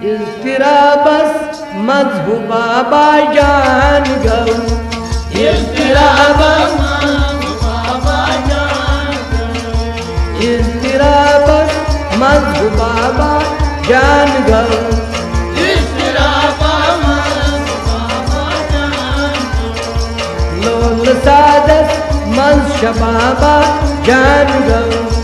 इज़्तिराबस मज़्हु बाबा जान गौ इज़्तिराबस इज़्तिराबस मज़्हु बाबा जान गौ लोल सादस मंज़ शबाबा जान गौ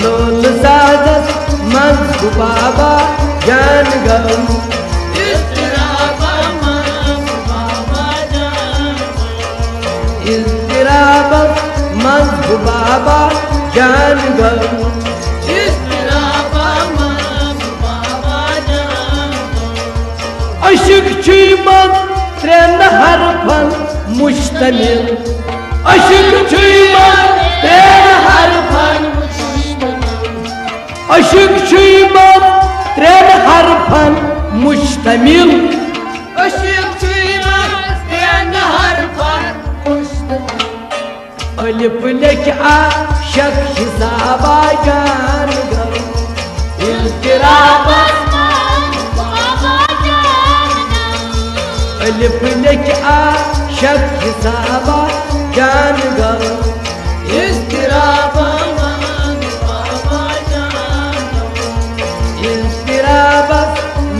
लोल सादस मंज़ बाबा जान गौ इज़्तिराबस मज़्हु बाबा जान गौ अशिक छुमन त्रेन हरफन मुश्तमिल अशिक छुमन त्रेन हरफन अशिक छुमन त्रेन हरफन मुश्तमिल अशिक छुमन त्रेन हरफन मुश्तमिल अलिफ लिख आशक हिसाबा जान गौ इज़्तिराबस अलिफ लिख आशक हिसाबा जान गौ इज़्तिराबस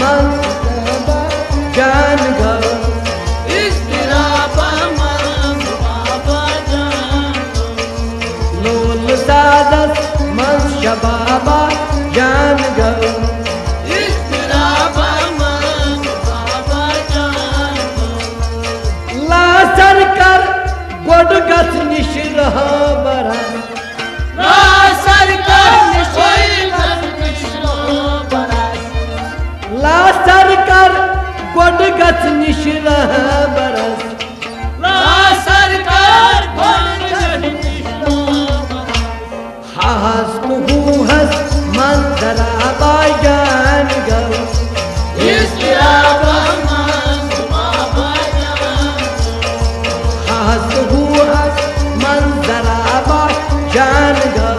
मंज़ जान गौ लोल सादस मंज़ शबाबा जान गौ गोड गथ निश रह बरस ला सरकार गोड गथ निश रह बरस हास कुहस मंजरा जान गौ जान गौ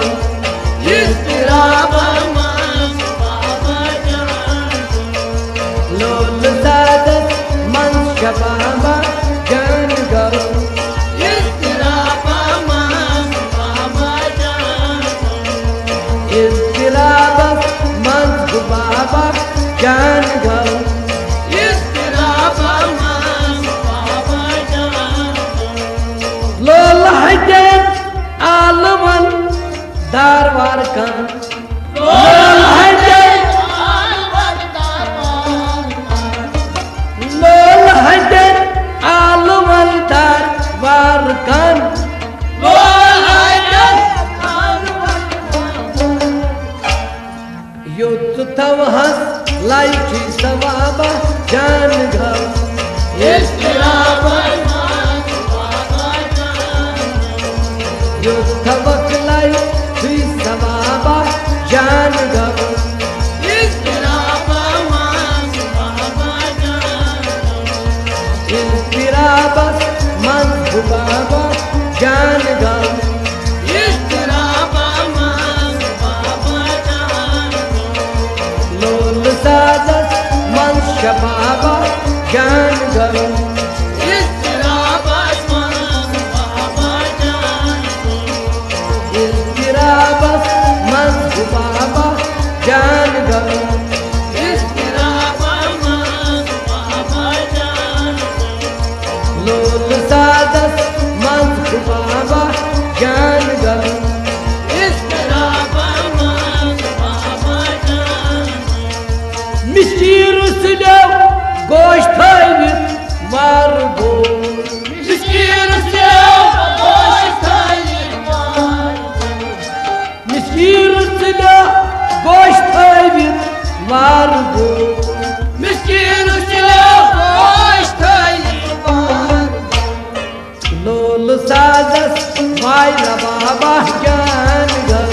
लोल सादस मंज़ शबाबा जान गौ इज़्तिराबस मंज़ बाबा जान गौ लोल हजन आलमन दारवार कान लोल हजन आलमन दारवार कान युद्ध तवहस लाइची सवाबा जान गौ युद्ध वकलाई हुई सवाबा जान गौ इज़्तिराबस मंज़ बाबा जान गौ लोल सादस मंज़ शबाबा जान गौ इज़्तिराबस मंज़ बाबा जान गौ लोल सादस मंज़ बाबा जान गौ मिस्कीर उसने गोश्त मार गो मिस्कीर गोश्त मार गो लोल सादस माय बाबा जान गौ